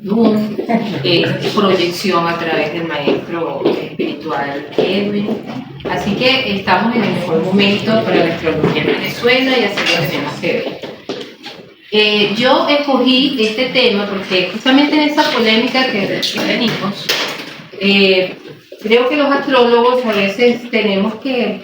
Jung, proyección a través del maestro espiritual Edwin. Así que estamos en el mejor momento para la astrología en Venezuela y así lo tenemos que ver. Yo escogí este tema porque justamente en esa polémica que venimos, creo que los astrólogos a veces tenemos que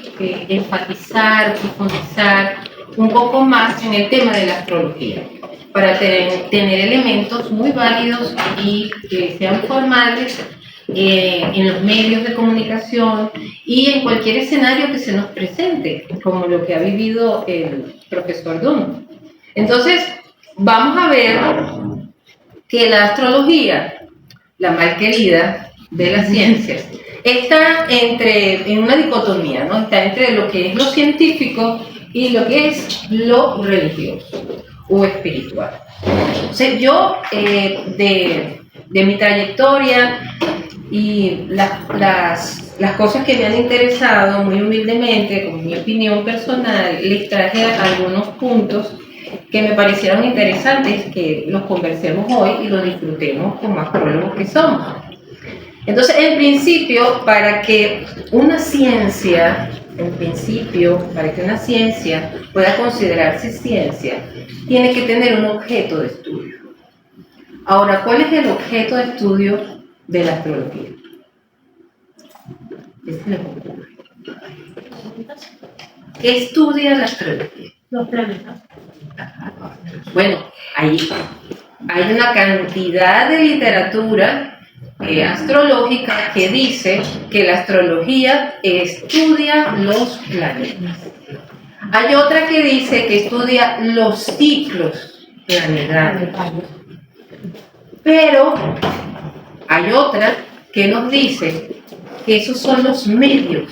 enfatizar, profundizar un poco más en el tema de la astrología, para tener elementos muy válidos y que sean formales en los medios de comunicación y en cualquier escenario que se nos presente, como lo que ha vivido el profesor Jung. Entonces, vamos a ver que la astrología, la mal querida de las ciencias, está en una dicotomía, ¿no? Está entre lo que es lo científico y lo que es lo religioso o espiritual. Entonces, yo, de mi trayectoria y las cosas que me han interesado, muy humildemente, con mi opinión personal, les traje algunos puntos que me parecieron interesantes que los conversemos hoy y los disfrutemos como astrólogos que somos. Entonces, en principio, para que una ciencia pueda considerarse ciencia, tiene que tener un objeto de estudio. Ahora, ¿cuál es el objeto de estudio de la astrología? ¿Qué estudia la astrología? Los planetas. Bueno, ahí hay una cantidad de literatura astrológica que dice que la astrología estudia los planetas. Hay otra que dice que estudia los ciclos planetarios. Pero hay otra que nos dice que esos son los medios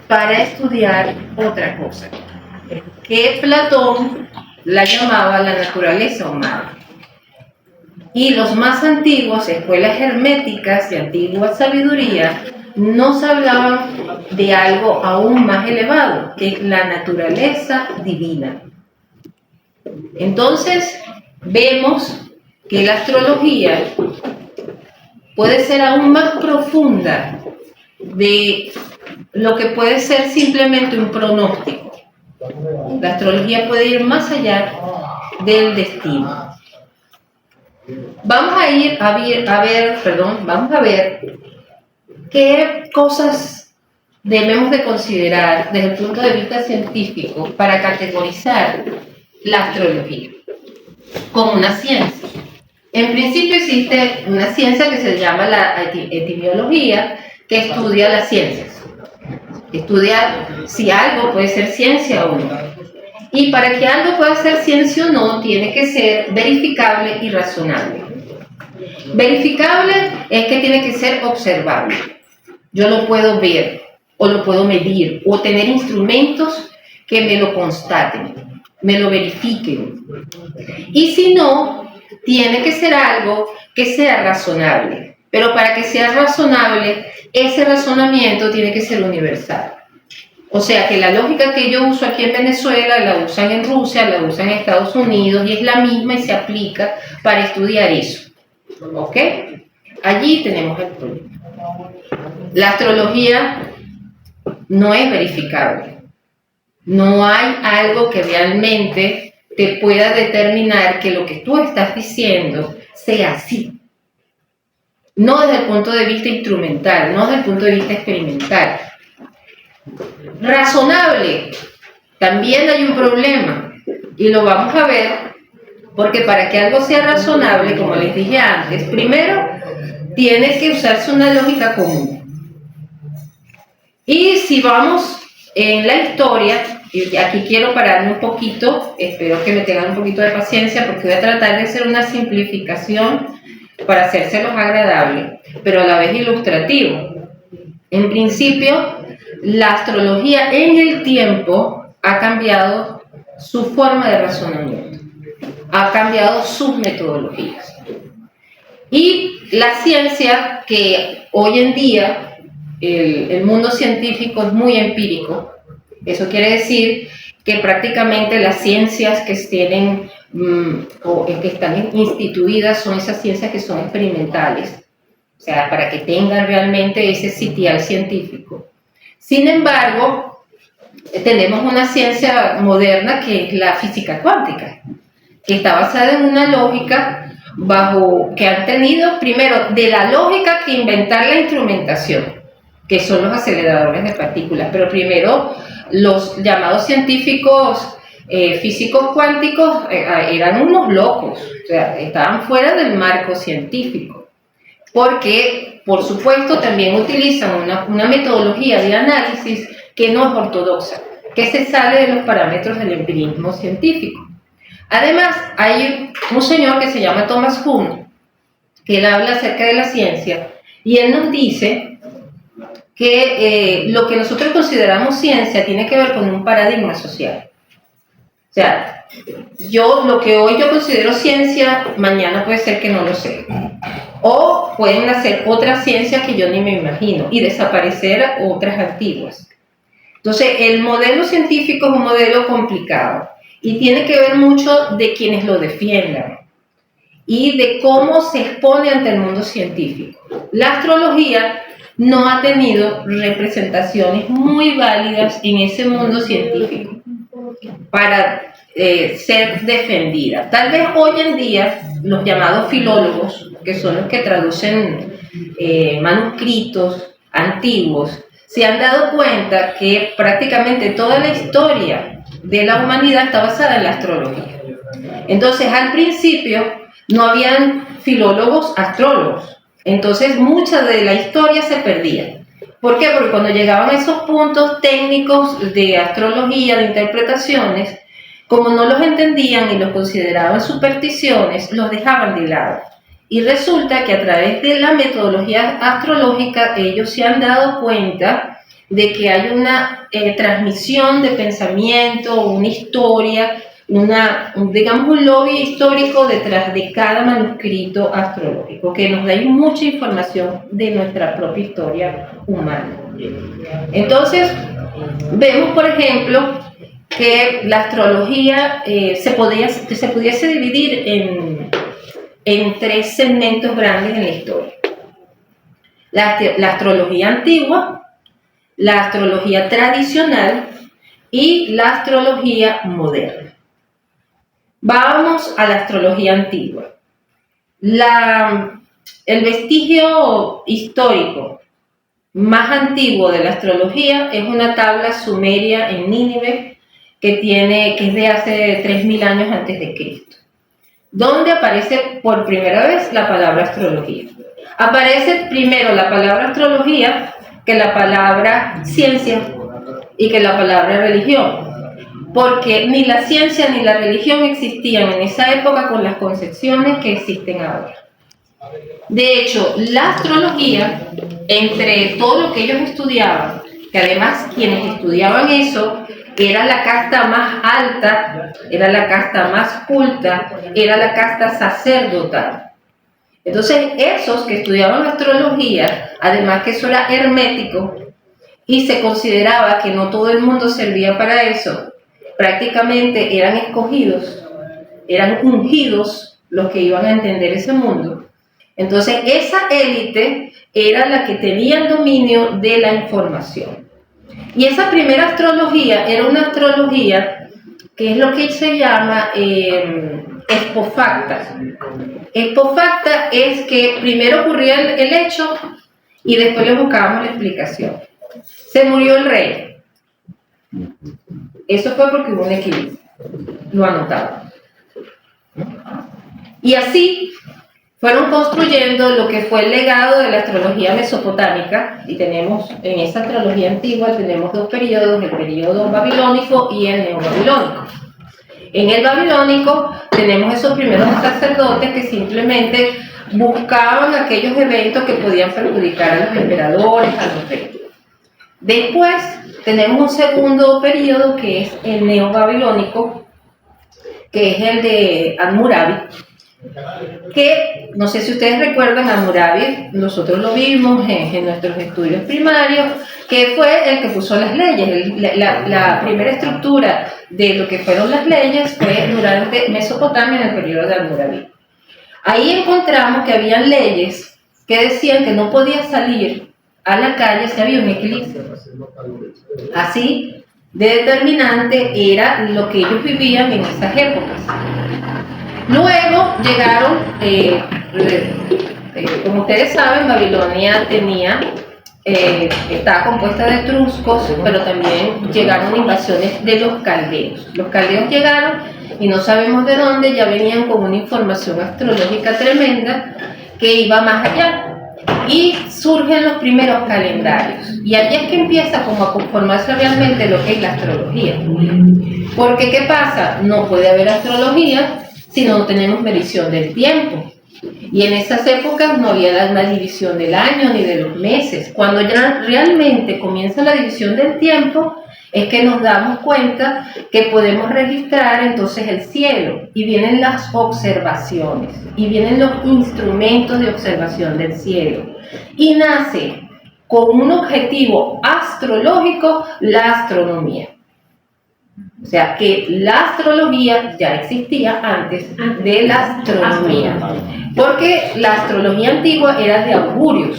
para estudiar otra cosa, que Platón la llamaba la naturaleza humana. Y los más antiguos, escuelas herméticas de antigua sabiduría, nos hablaban de algo aún más elevado, que es la naturaleza divina. Entonces, vemos que la astrología puede ser aún más profunda de lo que puede ser simplemente un pronóstico. La astrología puede ir más allá del destino. Vamos a ver qué cosas debemos de considerar desde el punto de vista científico para categorizar la astrología como una ciencia. En principio existe una ciencia que se llama la etimología, que estudia las ciencias. Estudia si algo puede ser ciencia o no. Y para que algo pueda ser ciencia o no, tiene que ser verificable y razonable. Verificable es que tiene que ser observable. Yo lo puedo ver, o lo puedo medir, o tener instrumentos que me lo constaten, me lo verifiquen. Y si no, tiene que ser algo que sea razonable. Pero para que sea razonable, ese razonamiento tiene que ser universal. O sea, que la lógica que yo uso aquí en Venezuela, la usan en Rusia, la usan en Estados Unidos, y es la misma y se aplica para estudiar eso. ¿Ok? Allí tenemos el problema. La astrología no es verificable. No hay algo que realmente te pueda determinar que lo que tú estás diciendo sea así. No desde el punto de vista instrumental, no desde el punto de vista experimental. Razonable, también hay un problema y lo vamos a ver, porque para que algo sea razonable, como les dije antes, primero tiene que usarse una lógica común. Y si vamos en la historia, y aquí quiero pararme un poquito, espero que me tengan un poquito de paciencia porque voy a tratar de hacer una simplificación para hacérselos agradable, pero a la vez ilustrativo. En principio, la astrología en el tiempo ha cambiado su forma de razonamiento, ha cambiado sus metodologías. Y la ciencia, que hoy en día el mundo científico es muy empírico, eso quiere decir que prácticamente las ciencias que tienen o que están instituidas son esas ciencias que son experimentales, o sea, para que tengan realmente ese sitial científico. Sin embargo, tenemos una ciencia moderna que es la física cuántica, que está basada en una lógica que han tenido primero de la lógica que inventar la instrumentación, que son los aceleradores de partículas, pero primero los llamados científicos físicos cuánticos eran unos locos, o sea, estaban fuera del marco científico, porque por supuesto también utilizan una metodología de análisis que no es ortodoxa, que se sale de los parámetros del empirismo científico. Además, hay un señor que se llama Thomas Kuhn, que él habla acerca de la ciencia, y él nos dice que lo que nosotros consideramos ciencia tiene que ver con un paradigma social. O sea, lo que hoy yo considero ciencia, mañana puede ser que no lo sea. O pueden nacer otras ciencias que yo ni me imagino y desaparecer otras antiguas. Entonces, el modelo científico es un modelo complicado y tiene que ver mucho de quienes lo defiendan y de cómo se expone ante el mundo científico. La astrología no ha tenido representaciones muy válidas en ese mundo científico para ser defendida. Tal vez hoy en día los llamados filólogos, que son los que traducen manuscritos antiguos, se han dado cuenta que prácticamente toda la historia de la humanidad está basada en la astrología. Entonces, al principio no habían filólogos astrólogos, entonces mucha de la historia se perdía. ¿Por qué? Porque cuando llegaban a esos puntos técnicos de astrología, de interpretaciones, como no los entendían y los consideraban supersticiones, los dejaban de lado. Y resulta que a través de la metodología astrológica ellos se han dado cuenta de que hay una transmisión de pensamiento, una historia, digamos un lobby histórico detrás de cada manuscrito astrológico, que nos da mucha información de nuestra propia historia humana. Entonces, vemos, por ejemplo, que la astrología se pudiese dividir en tres segmentos grandes en la historia. La astrología antigua, la astrología tradicional y la astrología moderna. Vamos a la astrología antigua. El vestigio histórico más antiguo de la astrología es una tabla sumeria en Nínive que es de hace 3000 años antes de Cristo, donde aparece por primera vez la palabra astrología. Aparece primero la palabra astrología que la palabra ciencia y que la palabra religión, porque ni la ciencia ni la religión existían en esa época con las concepciones que existen ahora. De hecho, la astrología, entre todo lo que ellos estudiaban, que además quienes estudiaban eso, era la casta más alta, era la casta más culta, era la casta sacerdotal. Entonces, esos que estudiaban astrología, además que eso era hermético y se consideraba que no todo el mundo servía para eso, prácticamente eran escogidos, eran ungidos los que iban a entender ese mundo. Entonces, esa élite era la que tenía el dominio de la información. Y esa primera astrología era una astrología que es lo que se llama expofacta. Expofacta es que primero ocurría el hecho y después le buscábamos la explicación. Se murió el rey. Eso fue porque hubo un eclipse. Lo anotaron. Y así fueron construyendo lo que fue el legado de la astrología mesopotámica, y tenemos en esa astrología antigua tenemos dos periodos, el periodo babilónico y el neobabilónico. En el babilónico tenemos esos primeros sacerdotes que simplemente buscaban aquellos eventos que podían perjudicar a los emperadores, a los reyes. Después tenemos un segundo periodo que es el neobabilónico, que es el de Hammurabi, que no sé si ustedes recuerdan, Hammurabi, nosotros lo vimos en nuestros estudios primarios, que fue el que puso las leyes. La primera estructura de lo que fueron las leyes fue durante Mesopotamia en el periodo de Hammurabi. Ahí encontramos que habían leyes que decían que no podía salir a la calle si había un eclipse. Así de determinante era lo que ellos vivían en esas épocas. Luego llegaron, como ustedes saben, Babilonia estaba compuesta de etruscos, pero también llegaron invasiones de los caldeos. Los caldeos llegaron y no sabemos de dónde, ya venían con una información astrológica tremenda que iba más allá. Y surgen los primeros calendarios. Y allí es que empieza como a conformarse realmente lo que es la astrología. Porque ¿qué pasa? No puede haber astrología si no tenemos medición del tiempo. Y en esas épocas no había una división del año ni de los meses. Cuando ya realmente comienza la división del tiempo, es que nos damos cuenta que podemos registrar entonces el cielo. Y vienen las observaciones, y vienen los instrumentos de observación del cielo. Y nace con un objetivo astrológico la astronomía. O sea que la astrología ya existía antes de la astronomía, porque la astrología antigua era de augurios,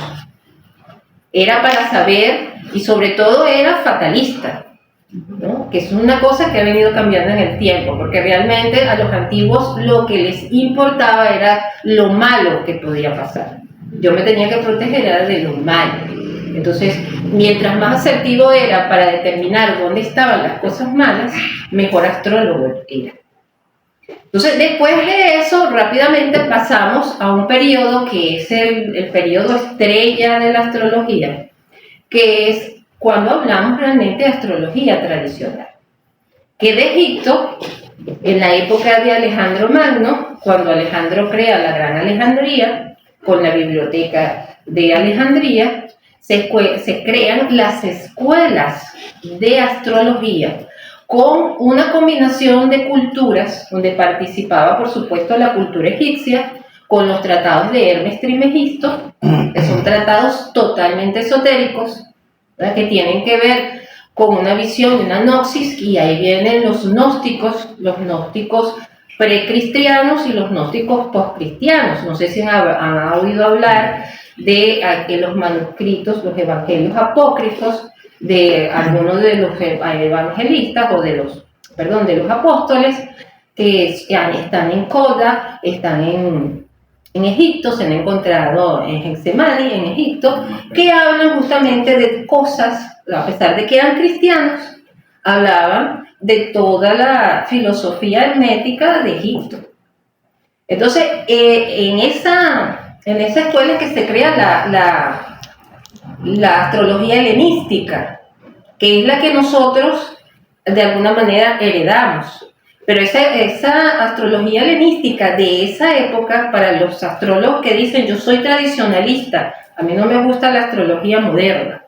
era para saber y sobre todo era fatalista, ¿no? Que es una cosa que ha venido cambiando en el tiempo, porque realmente a los antiguos lo que les importaba era lo malo que podía pasar. Yo me tenía que proteger de lo malo. Entonces, mientras más asertivo era para determinar dónde estaban las cosas malas, mejor astrólogo era. Entonces, después de eso, rápidamente pasamos a un periodo que es el periodo estrella de la astrología, que es cuando hablamos realmente de astrología tradicional. Que de Egipto, en la época de Alejandro Magno, cuando Alejandro crea la Gran Alejandría, con la biblioteca de Alejandría, se crean las escuelas de astrología con una combinación de culturas donde participaba, por supuesto, la cultura egipcia con los tratados de Hermes Trismegisto, que son tratados totalmente esotéricos, ¿verdad? Que tienen que ver con una visión de una gnosis, y ahí vienen los gnósticos precristianos y los gnósticos postcristianos. No sé si han oído hablar de los manuscritos, los evangelios apócrifos de algunos de los evangelistas o de los apóstoles que están en Coda, están en Egipto, se han encontrado en Getsemani, en Egipto, que hablan justamente de cosas, a pesar de que eran cristianos, hablaban de toda la filosofía hermética de Egipto. Entonces, en esa escuela es que se crea la astrología helenística, que es la que nosotros de alguna manera heredamos. Pero esa astrología helenística de esa época, para los astrólogos que dicen yo soy tradicionalista, a mí no me gusta la astrología moderna.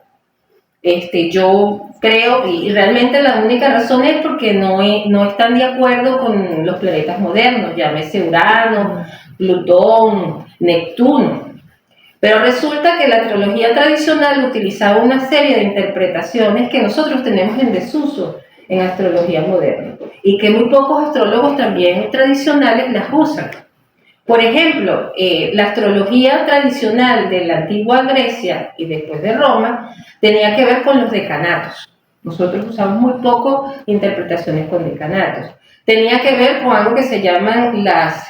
Yo creo, y realmente la única razón es porque no están de acuerdo con los planetas modernos, llámese Urano, Plutón, Neptuno. Pero resulta que la astrología tradicional utilizaba una serie de interpretaciones que nosotros tenemos en desuso en astrología moderna y que muy pocos astrólogos también tradicionales las usan. Por ejemplo, la astrología tradicional de la antigua Grecia y después de Roma tenía que ver con los decanatos. Nosotros usamos muy poco interpretaciones con decanatos. Tenía que ver con algo que se llaman las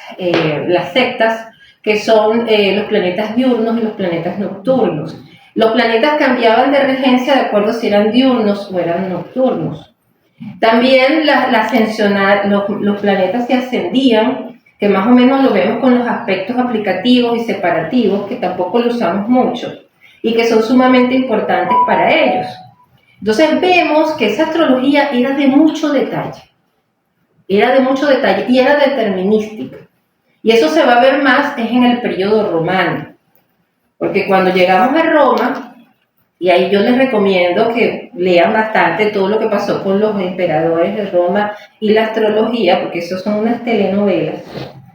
sectas, que son los planetas diurnos y los planetas nocturnos. Los planetas cambiaban de regencia de acuerdo si eran diurnos o eran nocturnos. También los planetas se ascendían, que más o menos lo vemos con los aspectos aplicativos y separativos, que tampoco lo usamos mucho y que son sumamente importantes para ellos. Entonces vemos que esa astrología era de mucho detalle y era determinística. Y eso se va a ver más en el periodo romano, porque cuando llegamos a Roma, y ahí yo les recomiendo que lean bastante todo lo que pasó con los emperadores de Roma y la astrología, porque eso son unas telenovelas.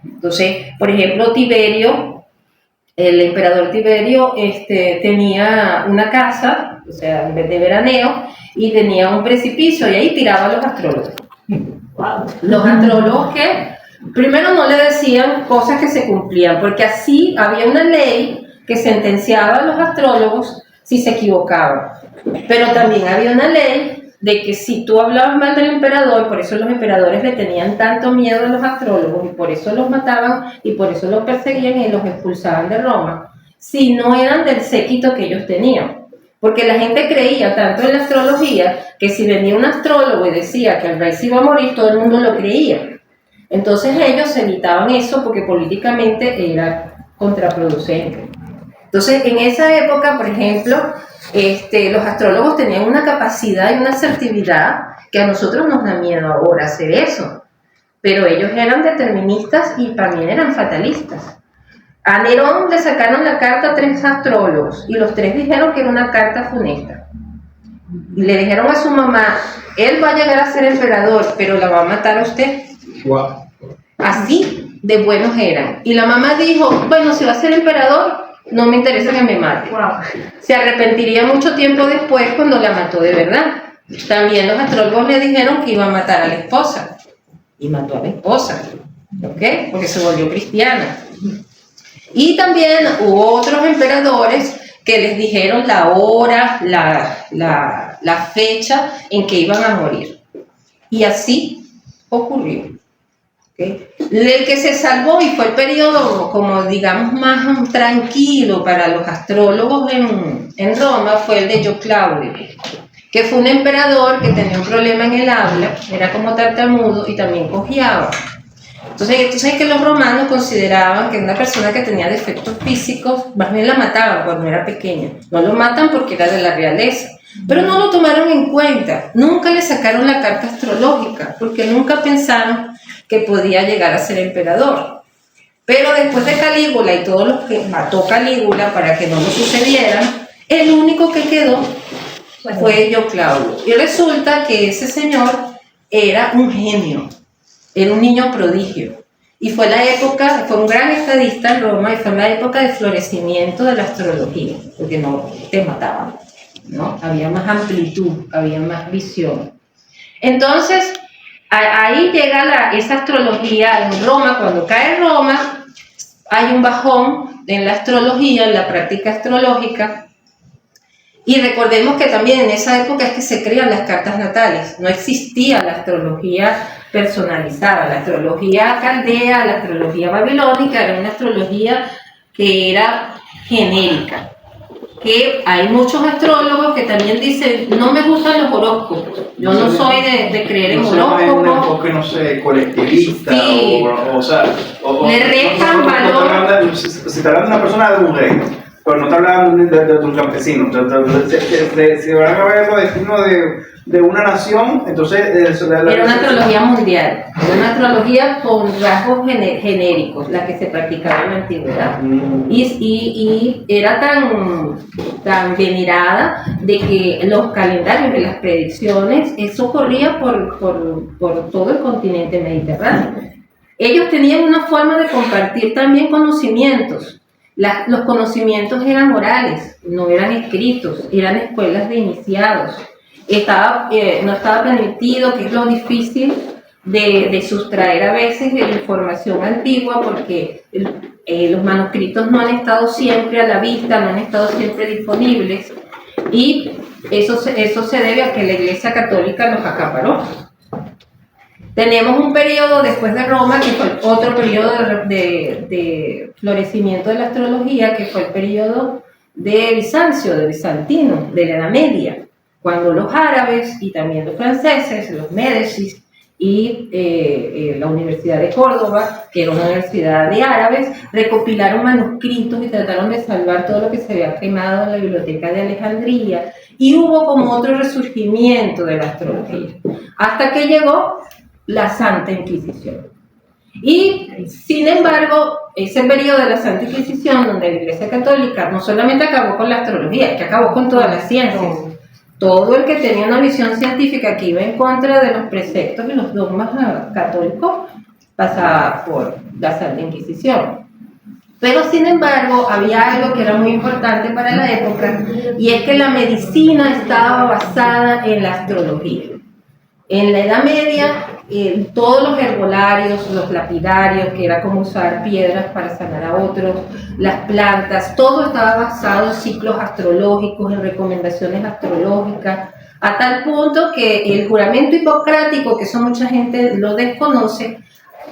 Entonces, por ejemplo, Tiberio, el emperador Tiberio, tenía una casa, o sea, de veraneo, y tenía un precipicio, y ahí tiraba a los astrólogos. Los astrólogos que primero no le decían cosas que se cumplían, porque así había una ley que sentenciaba a los astrólogos si se equivocaban. Pero también había una ley de que si tú hablabas mal del emperador, por eso los emperadores le tenían tanto miedo a los astrólogos y por eso los mataban y por eso los perseguían y los expulsaban de Roma, si no eran del séquito que ellos tenían. Porque la gente creía tanto en la astrología que si venía un astrólogo y decía que el rey se iba a morir, todo el mundo lo creía. Entonces ellos evitaban eso porque políticamente era contraproducente. Entonces, en esa época, por ejemplo, los astrólogos tenían una capacidad y una asertividad que a nosotros nos da miedo ahora hacer eso. Pero ellos eran deterministas y también eran fatalistas. A Nerón le sacaron la carta a 3 astrólogos y los 3 dijeron que era una carta funesta. Y le dijeron a su mamá, él va a llegar a ser emperador, pero la va a matar a usted. Wow. Así de buenos eran. Y la mamá dijo, bueno, si va a ser emperador, no me interesa que me mate. Wow. Se arrepentiría mucho tiempo después cuando la mató de verdad. También los astrólogos le dijeron que iba a matar a la esposa. Y mató a la esposa. ¿Ok? Porque se volvió cristiana. Y también hubo otros emperadores que les dijeron la hora, la fecha en que iban a morir. Y así ocurrió. ¿Okay? El que se salvó y fue el periodo, como digamos, más tranquilo para los astrólogos en Roma fue el de Dio Claudio, que fue un emperador que tenía un problema en el habla, era como tartamudo y también cojeaba. Entonces, tú sabes que los romanos consideraban que una persona que tenía defectos físicos, más bien la mataban cuando era pequeña. No lo matan porque era de la realeza, pero no lo tomaron en cuenta. Nunca le sacaron la carta astrológica, porque nunca pensaron que podía llegar a ser emperador. Pero después de Calígula y todos los que mató Calígula para que no lo sucediera, el único que quedó fue Dio Claudio. Y resulta que ese señor era un genio, era un niño prodigio. Y fue un gran estadista en Roma y fue la época de florecimiento de la astrología, porque no te mataban, ¿no? Había más amplitud, había más visión. Entonces, ahí llega esa astrología en Roma. Cuando cae Roma, hay un bajón en la astrología, en la práctica astrológica. Y recordemos que también en esa época es que se crean las cartas natales. No existía la astrología personalizada. La astrología caldea, la astrología babilónica, era una astrología que era genérica. Que hay muchos astrólogos que también dicen, no me gustan los horóscopos, yo no soy de creer en horóscopos. No es un enfoque, no sé, colectivista, sí. Le restan valor. Si te hablan de una persona de un reino, pero no te hablan de un campesino, si van a ver los destinos de una nación, entonces... Era una astrología mundial, era una astrología con rasgos genéricos, la que se practicaba en la antigüedad. Y era tan venerada de que los calendarios y las predicciones, eso corría por todo el continente mediterráneo. Ellos tenían una forma de compartir también conocimientos. Los conocimientos eran orales, no eran escritos, eran escuelas de iniciados. No estaba permitido, que es lo difícil de sustraer a veces de la información antigua, porque los manuscritos no han estado siempre a la vista, no han estado siempre disponibles, y eso se debe a que la Iglesia Católica los acaparó. Tenemos un periodo después de Roma, que fue otro periodo de florecimiento de la astrología, que fue el periodo de Bizancio, de Bizantino, de la Edad Media, cuando los árabes y también los franceses, los Médicis y la Universidad de Córdoba, que era una universidad de árabes, recopilaron manuscritos y trataron de salvar todo lo que se había quemado en la biblioteca de Alejandría, y hubo como otro resurgimiento de la astrología, hasta que llegó la Santa Inquisición. Y, sin embargo, ese periodo de la Santa Inquisición, donde la Iglesia Católica no solamente acabó con la astrología, que acabó con todas las ciencias. Todo el que tenía una visión científica que iba en contra de los preceptos y los dogmas católicos pasaba por la Santa Inquisición. Pero sin embargo, había algo que era muy importante para la época, y es que la medicina estaba basada en la astrología. En la Edad Media, todos los herbolarios, los lapidarios, que era como usar piedras para sanar a otros, las plantas, todo estaba basado en ciclos astrológicos, en recomendaciones astrológicas, a tal punto que el juramento hipocrático, que eso mucha gente lo desconoce,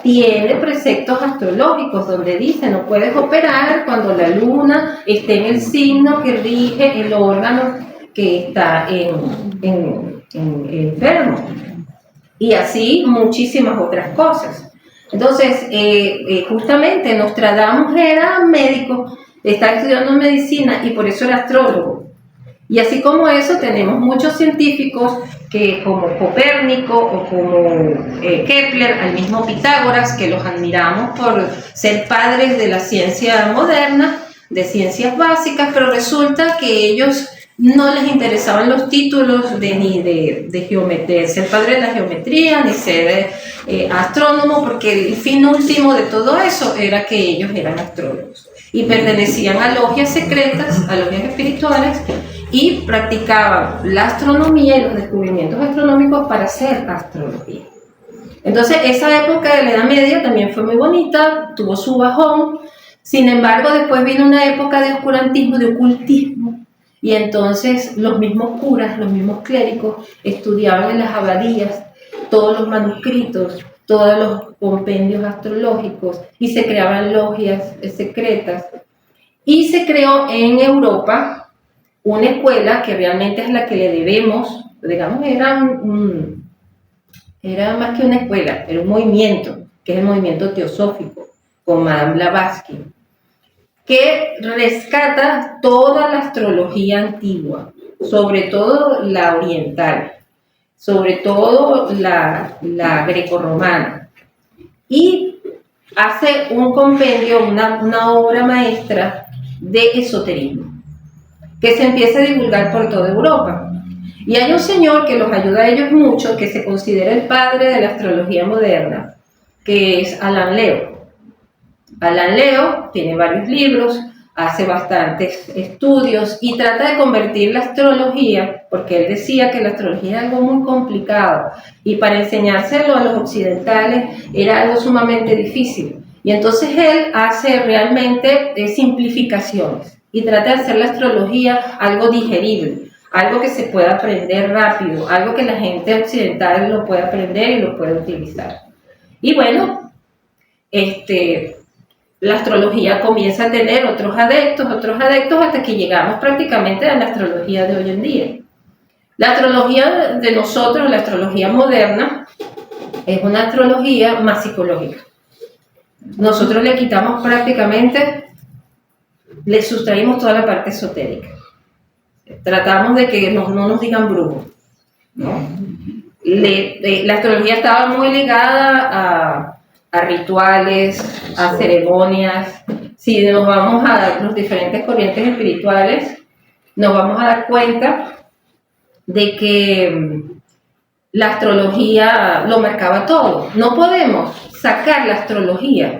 tiene preceptos astrológicos donde dice: no puedes operar cuando la luna esté en el signo que rige el órgano que está enfermo. Y así muchísimas otras cosas. Entonces, justamente Nostradamus era médico, estaba estudiando medicina y por eso era astrólogo. Y así como eso, tenemos muchos científicos que, como Copérnico o como Kepler, al mismo Pitágoras, que los admiramos por ser padres de la ciencia moderna, de ciencias básicas, pero resulta que ellos no les interesaban los títulos ni de geometría, ser padre de la geometría, ni ser astrónomo, porque el fin último de todo eso era que ellos eran astrólogos y pertenecían a logias secretas, a logias espirituales, y practicaban la astronomía y los descubrimientos astronómicos para hacer astrología. Entonces, esa época de la Edad Media también fue muy bonita, tuvo su bajón. Sin embargo, después vino una época de oscurantismo, de ocultismo, y entonces los mismos curas, los mismos clérigos estudiaban en las abadías todos los manuscritos, todos los compendios astrológicos, y se creaban logias secretas. Y se creó en Europa una escuela que realmente es la que le debemos, digamos, era más que una escuela, era un movimiento, que es el movimiento teosófico, con Madame Blavatsky, que rescata toda la astrología antigua, sobre todo la oriental, sobre todo la grecorromana, y hace un compendio, una obra maestra de esoterismo, que se empieza a divulgar por toda Europa. Y hay un señor que los ayuda a ellos mucho, que se considera el padre de la astrología moderna, que es Alan Leo. Alan Leo tiene varios libros, hace bastantes estudios y trata de convertir la astrología, porque él decía que la astrología era algo muy complicado y para enseñárselo a los occidentales era algo sumamente difícil. Y entonces él hace realmente simplificaciones y trata de hacer la astrología algo digerible, algo que se pueda aprender rápido, algo que la gente occidental lo pueda aprender y lo pueda utilizar. Y bueno, la astrología comienza a tener otros adeptos, hasta que llegamos prácticamente a la astrología de hoy en día. La astrología de nosotros, la astrología moderna, es una astrología más psicológica. Nosotros le quitamos prácticamente, le sustraímos toda la parte esotérica. Tratamos de que no nos digan brujos, ¿no? La astrología estaba muy ligada a rituales, a ceremonias. Si nos vamos a las diferentes corrientes espirituales, nos vamos a dar cuenta de que la astrología lo marcaba todo. No podemos sacar la astrología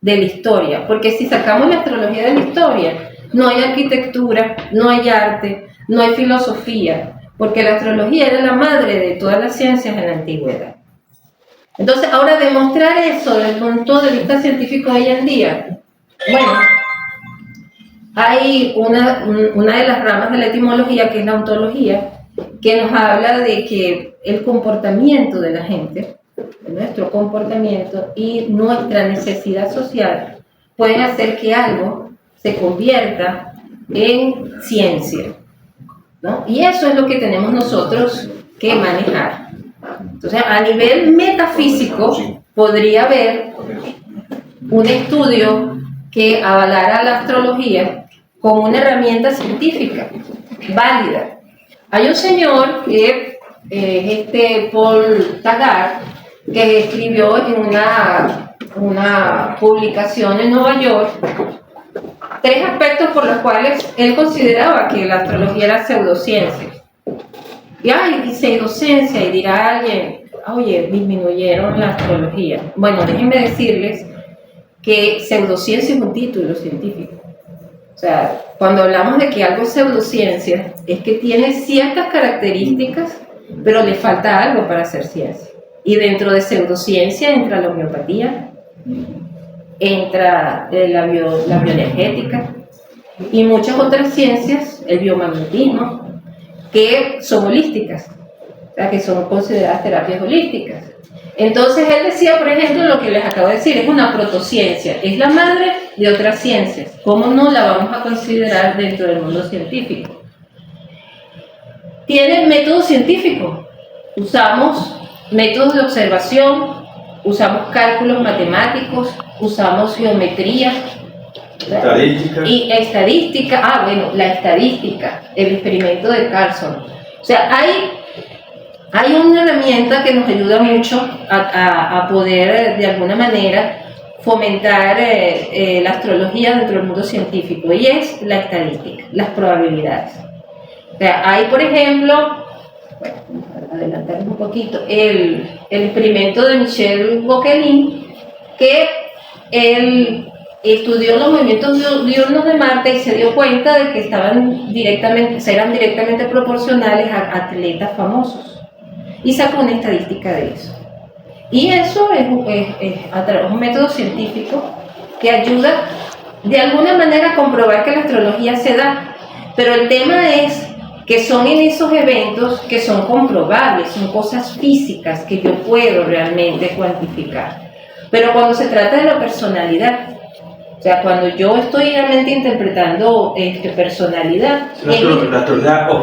de la historia, porque si sacamos la astrología de la historia, no hay arquitectura, no hay arte, no hay filosofía, porque la astrología era la madre de todas las ciencias en la antigüedad. Entonces, ahora demostrar eso desde el punto de vista científico hoy en día, bueno, hay una de las ramas de la etimología, que es la ontología, que nos habla de que el comportamiento de la gente, nuestro comportamiento y nuestra necesidad social pueden hacer que algo se convierta en ciencia, ¿no? Y eso es lo que tenemos nosotros que manejar. Entonces, a nivel metafísico, podría haber un estudio que avalara la astrología como una herramienta científica válida. Hay un señor que es Paul Taggart, que escribió en una publicación en Nueva York 3 aspectos por los cuales él consideraba que la astrología era pseudociencia. Y hay pseudociencia, y dirá alguien, oye, disminuyeron la astrología. Bueno, déjenme decirles que pseudociencia es un título científico. O sea, cuando hablamos de que algo es pseudociencia, es que tiene ciertas características, pero le falta algo para hacer ciencia. Y dentro de pseudociencia entra la homeopatía, entra la bioenergética y muchas otras ciencias, el biomagnetismo, que son holísticas, o sea, que son consideradas terapias holísticas. Entonces él decía, por ejemplo, lo que les acabo de decir, es una protociencia, es la madre de otras ciencias. ¿Cómo no la vamos a considerar dentro del mundo científico? Tiene método científico. Usamos métodos de observación, usamos cálculos matemáticos, usamos geometría. Estadística. Y estadística, bueno, la estadística, el experimento de Carlson. O sea, hay una herramienta que nos ayuda mucho a poder, de alguna manera, fomentar la astrología dentro del mundo científico, y es la estadística, las probabilidades. O sea, hay, por ejemplo, bueno, adelantar un poquito, el experimento de Michel Vauquelin, que él estudió los movimientos diurnos de Marte y se dio cuenta de que eran directamente proporcionales a atletas famosos. Y sacó una estadística de eso. Y eso es un método científico que ayuda de alguna manera a comprobar que la astrología se da. Pero el tema es que son en esos eventos que son comprobables, son cosas físicas que yo puedo realmente cuantificar. Pero cuando se trata de la personalidad, o sea, cuando yo estoy realmente interpretando personalidad, la astrología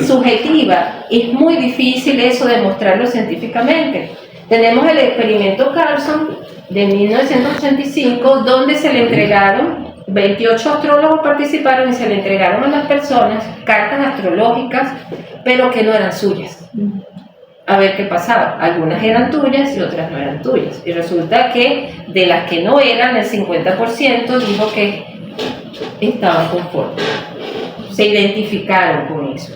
subjetiva, es muy difícil eso demostrarlo científicamente. Tenemos el experimento Carlson de 1985, donde se le entregaron, 28 astrólogos participaron y se le entregaron a las personas cartas astrológicas, pero que no eran suyas. A ver qué pasaba. Algunas eran tuyas y otras no eran tuyas. Y resulta que de las que no eran, el 50% dijo que estaban conformes. Se identificaron con eso.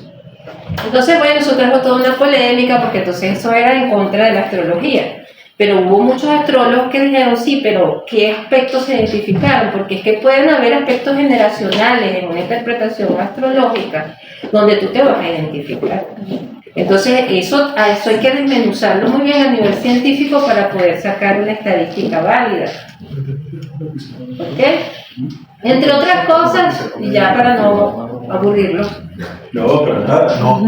Entonces, bueno, eso trajo toda una polémica, porque entonces eso era en contra de la astrología. Pero hubo muchos astrólogos que dijeron, sí, pero ¿qué aspectos se identificaron? Porque es que pueden haber aspectos generacionales en una interpretación astrológica donde tú te vas a identificar. Entonces, eso hay que desmenuzarlo muy bien a nivel científico para poder sacar una estadística válida. ¿Ok? Entre otras cosas, y ya para no aburrirlo, no, pero nada, no.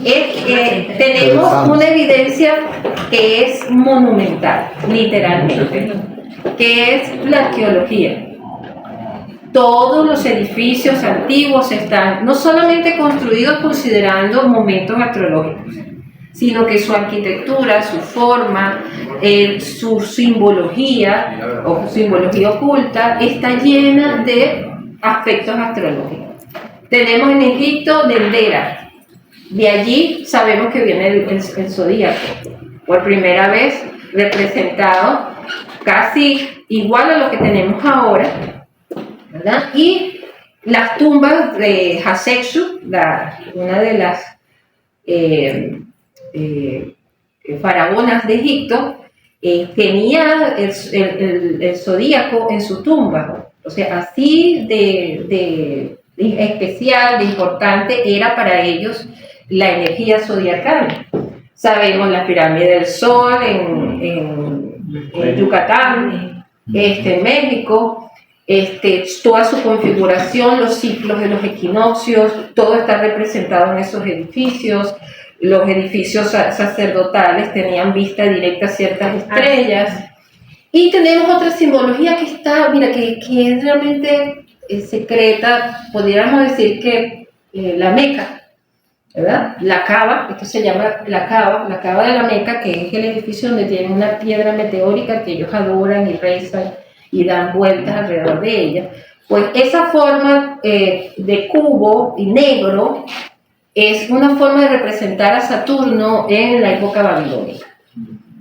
es que tenemos una evidencia que es monumental, literalmente, que es la arqueología. Todos los edificios antiguos están no solamente construidos considerando momentos astrológicos, sino que su arquitectura, su forma, su simbología o simbología oculta está llena de aspectos astrológicos. Tenemos en Egipto Dendera, de allí sabemos que viene el zodíaco, por primera vez representado casi igual a lo que tenemos ahora, ¿verdad? Y las tumbas de Hatshepsut, una de las faraonas de Egipto, tenía el zodíaco en su tumba. O sea, así de especial, de importante era para ellos la energía zodiacal. Sabemos la pirámide del Sol en Yucatán, en México, toda su configuración, los ciclos de los equinoccios, todo está representado en esos edificios. Los edificios sacerdotales tenían vista directa a ciertas estrellas. Y tenemos otra simbología que está, mira, que es realmente secreta, podríamos decir que la Meca, ¿verdad? La Cava, esto se llama la Cava de la Meca, que es el edificio donde tienen una piedra meteórica que ellos adoran y rezan y dan vueltas alrededor de ella. Pues esa forma de cubo y negro es una forma de representar a Saturno en la época babilónica.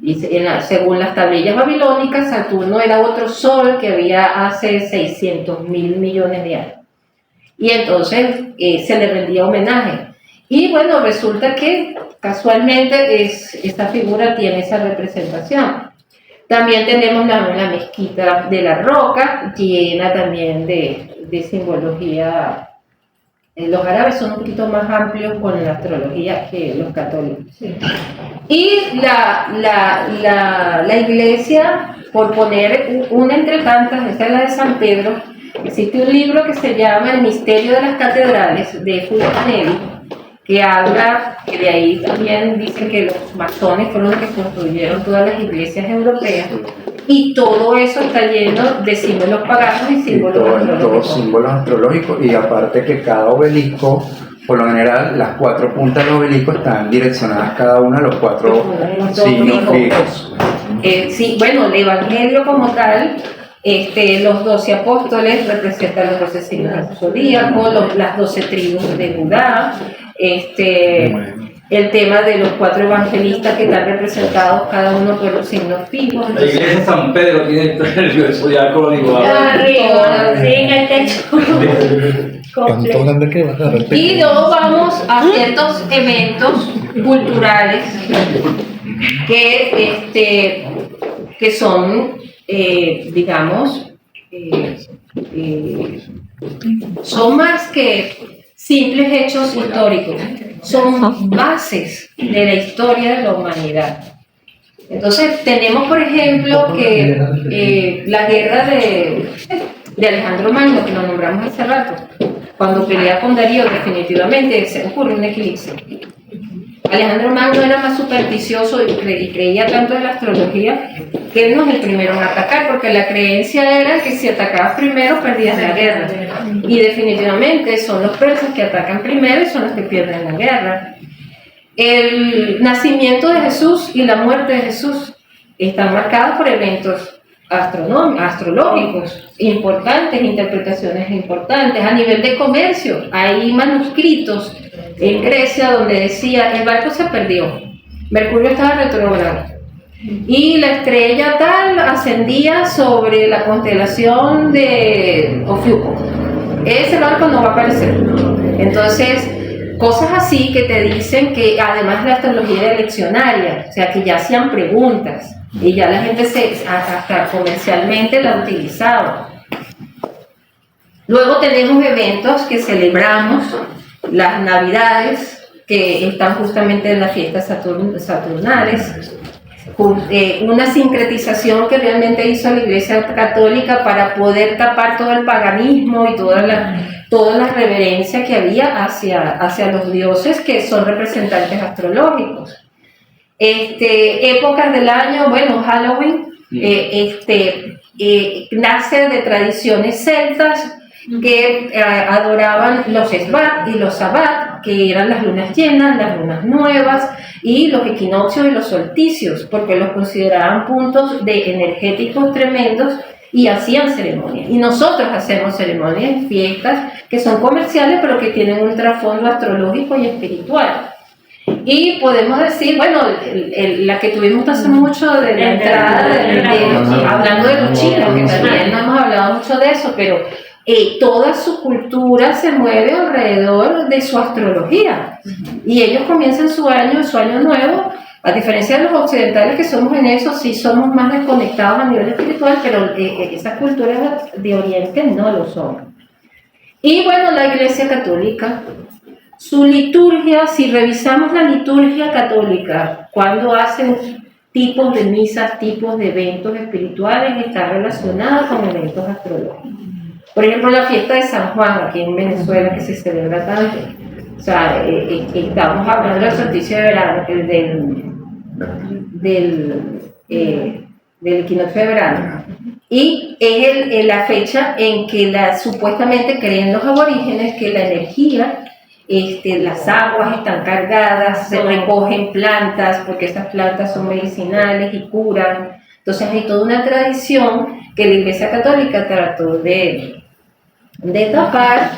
Y según las tablillas babilónicas, Saturno era otro sol que había hace 600.000 millones de años. Y entonces se le rendía homenaje. Y bueno, resulta que casualmente esta figura tiene esa representación. También tenemos la mezquita de la Roca, llena también de simbología. Los árabes son un poquito más amplios con la astrología que los católicos. Sí. Y la iglesia, por poner una entre tantas, esta es la de San Pedro, existe un libro que se llama El misterio de las catedrales, de Julio Anelli, que habla, que de ahí también dicen que los masones fueron los que construyeron todas las iglesias europeas, y todo eso está lleno de símbolos paganos y símbolos astrológicos. Todos símbolos astrológicos, y aparte que cada obelisco, por lo general, las 4 puntas del obelisco están direccionadas cada una a los 4 signos fijos. Sí, bueno, el evangelio como tal, los 12 apóstoles representan los 12 signos zodíacos, las 12 tribus de Judá, el tema de los 4 evangelistas que están representados cada uno por los signos fijos. La iglesia de San Pedro tiene el zodiaco igual. Arriba, sí, en el techo. Y luego vamos a ciertos eventos culturales que son, digamos, son más que simples hechos históricos, son bases de la historia de la humanidad. Entonces tenemos, por ejemplo, que la guerra de Alejandro Magno, que lo nombramos hace rato, cuando pelea con Darío, definitivamente se ocurre un eclipse. Alejandro Magno era más supersticioso y creía tanto en la astrología que él no es el primero en atacar, porque la creencia era que si atacabas primero perdías la guerra. Y definitivamente son los persas que atacan primero y son los que pierden la guerra. El nacimiento de Jesús y la muerte de Jesús están marcados por eventos astrológicos importantes, interpretaciones importantes. A nivel de comercio, hay manuscritos en Grecia donde decía: el barco se perdió, Mercurio estaba retrógrado y la estrella tal ascendía sobre la constelación de Ofiuco. Ese barco no va a aparecer. Entonces, cosas así que te dicen que además la astrología era leccionaria, o sea que ya hacían preguntas y ya la gente hasta comercialmente la utilizaba. Luego tenemos eventos que celebramos, las Navidades, que están justamente en las fiestas saturnales, una sincretización que realmente hizo la Iglesia Católica para poder tapar todo el paganismo y toda la reverencia que había hacia los dioses que son representantes astrológicos. Épocas del año, bueno, Halloween, nace de tradiciones celtas que adoraban los Esbat y los Sabbat, que eran las lunas llenas, las lunas nuevas y los equinoccios y los solsticios, porque los consideraban puntos energéticos tremendos y hacían ceremonias. Y nosotros hacemos ceremonias, fiestas que son comerciales pero que tienen un trasfondo astrológico y espiritual. Y podemos decir, bueno, la que tuvimos hace mucho de la entrada, hablando de los chinos, que también no hemos hablado mucho de eso, pero toda su cultura se mueve alrededor de su astrología. Y ellos comienzan su año nuevo, a diferencia de los occidentales que somos en eso, sí somos más desconectados a nivel espiritual, pero esas culturas de Oriente no lo son. Y bueno, la Iglesia Católica, su liturgia, si revisamos la liturgia católica, cuando hacen tipos de misas, tipos de eventos espirituales, está relacionada con eventos astrológicos. Por ejemplo, la fiesta de San Juan, aquí en Venezuela, que se celebra tanto. O sea, estamos hablando del solsticio de verano, del equinoccio de verano. Y es la fecha en que supuestamente creen los aborígenes que la energía, las aguas están cargadas, se recogen plantas, porque estas plantas son medicinales y curan. Entonces hay toda una tradición que la Iglesia Católica trató de tapar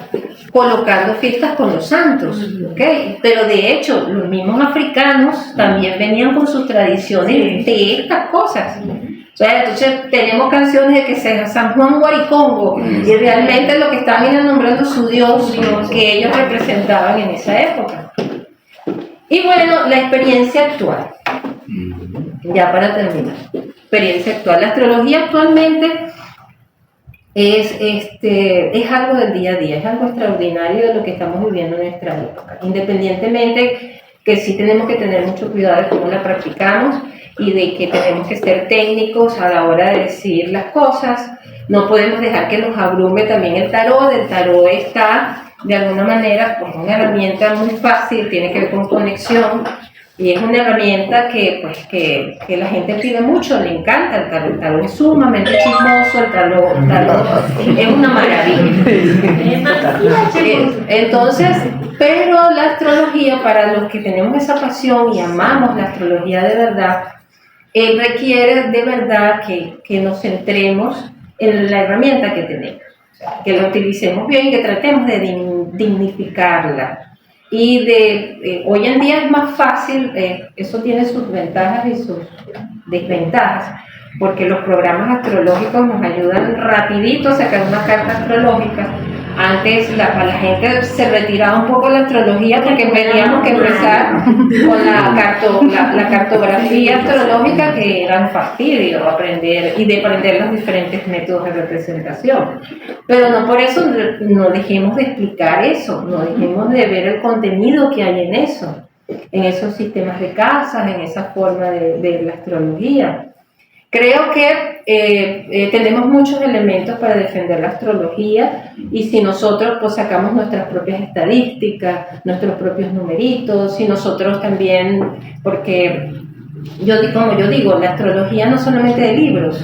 colocando fiestas con los santos, ¿okay? Pero de hecho los mismos africanos también venían con sus tradiciones de estas cosas. O sea, entonces tenemos canciones de que sea San Juan Guaricongo y realmente lo que estaban era nombrando su dios que ellos representaban en esa época. Y bueno, la experiencia actual. Ya para terminar. Experiencia actual. La astrología actualmente es algo del día a día, es algo extraordinario de lo que estamos viviendo en nuestra época. Independientemente que sí tenemos que tener mucho cuidado de cómo la practicamos y de que tenemos que ser técnicos a la hora de decir las cosas. No podemos dejar que nos abrume también el tarot. El tarot está, de alguna manera, como una herramienta muy fácil, tiene que ver con conexión, y es una herramienta que la gente pide mucho, le encanta el tarot. El tarot es sumamente chismoso, el tarot es una maravilla. Entonces, pero la astrología, para los que tenemos esa pasión y amamos la astrología de verdad, requiere de verdad que nos centremos en la herramienta que tenemos, o sea, que la utilicemos bien y que tratemos de dignificarla. Y hoy en día es más fácil, eso tiene sus ventajas y sus desventajas, porque los programas astrológicos nos ayudan rapidito a sacar una carta astrológica. Antes la gente se retiraba un poco de la astrología porque teníamos que empezar con la cartografía astrológica, que era un fastidio aprender y de aprender los diferentes métodos de representación. Pero no por eso no dejemos de explicar eso, no dejemos de ver el contenido que hay en eso, en esos sistemas de casas, en esa forma de la astrología. Creo que tenemos muchos elementos para defender la astrología, y si nosotros pues sacamos nuestras propias estadísticas, nuestros propios numeritos, y nosotros también, porque como yo digo, la astrología no solamente de libros,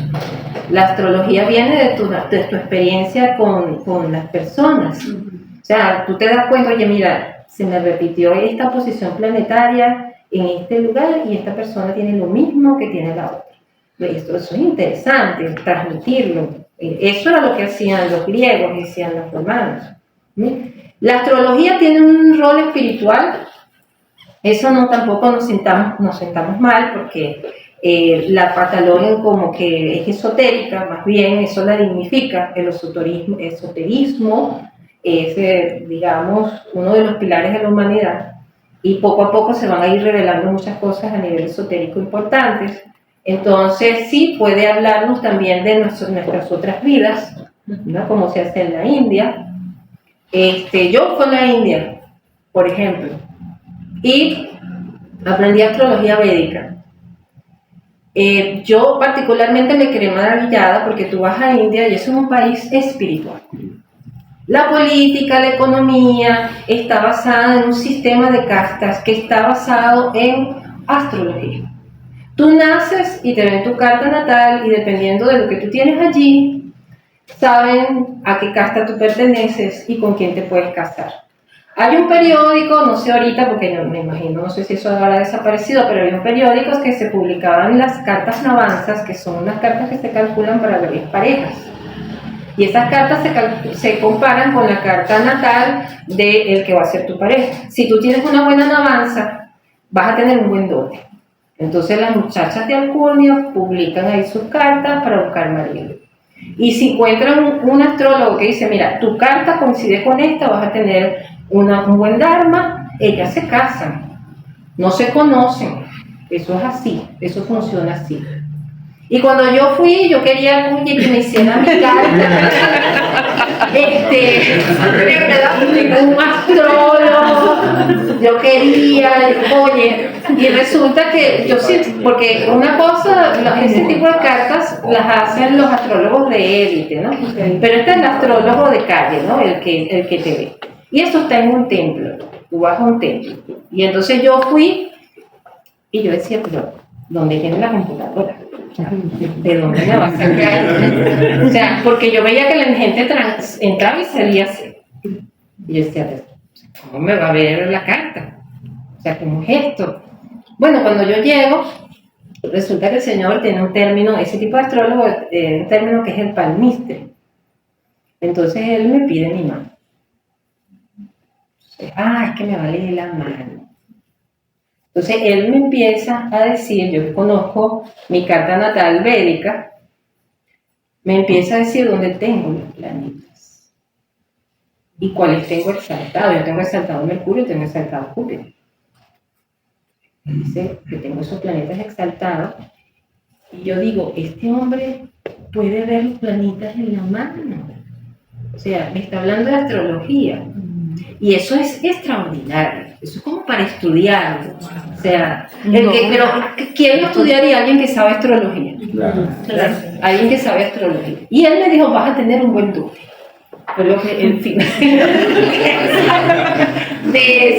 la astrología viene de tu experiencia con las personas. O sea, tú te das cuenta, oye, mira, se me repitió esta posición planetaria en este lugar y esta persona tiene lo mismo que tiene la otra. Eso es interesante, transmitirlo. Eso era lo que hacían los griegos y hacían los romanos. La astrología tiene un rol espiritual. Eso tampoco nos sentamos mal, porque la catalogan como que es esotérica, más bien eso la dignifica. El esoterismo es, digamos, uno de los pilares de la humanidad, y poco a poco se van a ir revelando muchas cosas a nivel esotérico importantes. Entonces sí puede hablarnos también de nuestras otras vidas, ¿no? Como se hace en la India. Yo fui a la India, por ejemplo, y aprendí astrología védica. Yo particularmente me quedé maravillada porque tú vas a India y eso es un país espiritual. La política, la economía está basada en un sistema de castas que está basado en astrología. Tú naces y te ven tu carta natal, y dependiendo de lo que tú tienes allí, saben a qué casta tú perteneces y con quién te puedes casar. Hay un periódico, no sé ahorita porque me imagino, no sé si eso habrá desaparecido, pero hay un periódico que se publicaban las cartas navanzas, que son unas cartas que se calculan para varias parejas. Y esas cartas se comparan con la carta natal del que va a ser tu pareja. Si tú tienes una buena navanza, vas a tener un buen dote. Entonces las muchachas de Alcurnia publican ahí sus cartas para buscar marido. Y si encuentran un astrólogo que dice, mira, tu carta coincide con esta, vas a tener un buen dharma, ellas se casan. No se conocen. Eso es así, eso funciona así. Y cuando yo fui, yo quería que me hiciera mi carta. Un astrólogo, yo quería, oye, y resulta que yo sí, porque una cosa, ese tipo de cartas las hacen los astrólogos de élite, ¿no? Pero este es el astrólogo de calle, ¿no? El que te ve. Y eso está en un templo, tú vas a un templo. Y entonces yo fui, y yo decía, pero ¿dónde tiene la computadora? ¿De dónde me va a sacar? O sea, porque yo veía que la gente entraba y salía así. Y yo decía, ¿cómo me va a ver la carta? O sea, ¿cómo es esto? Bueno, cuando yo llego, resulta que el señor tiene un término, ese tipo de astrólogo, un término que es el palmistre. Entonces él me pide mi mano. Entonces, es que me va a leer la mano. Entonces él me empieza a decir, yo conozco mi carta natal védica, me empieza a decir dónde tengo los planetas y cuáles tengo exaltados. Yo tengo exaltado Mercurio y tengo exaltado Júpiter. dice que tengo esos planetas exaltados, y yo digo, este hombre puede ver los planetas en la mano. O sea, me está hablando de astrología. Y eso es extraordinario. Eso es como para estudiarlo. O sea, pero ¿quién lo estudiaría? Alguien que sabe astrología. Claro. Alguien que sabe astrología. Y él me dijo, vas a tener un buen dote. Fue lo que el final de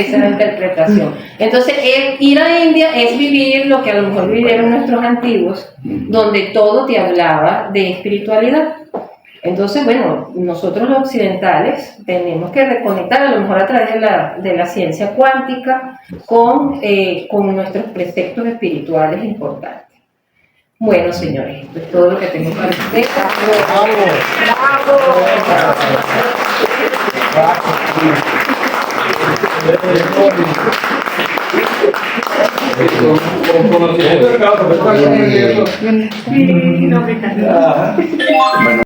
esa interpretación. Entonces, ir a India es vivir lo que a lo mejor vivieron nuestros antiguos, donde todo te hablaba de espiritualidad. Entonces, bueno, nosotros los occidentales tenemos que reconectar, a lo mejor a través de la ciencia cuántica, con nuestros preceptos espirituales importantes. Bueno, señores, esto es todo lo que tengo para ustedes. Con conocimiento de causa, pero está bien. Bueno.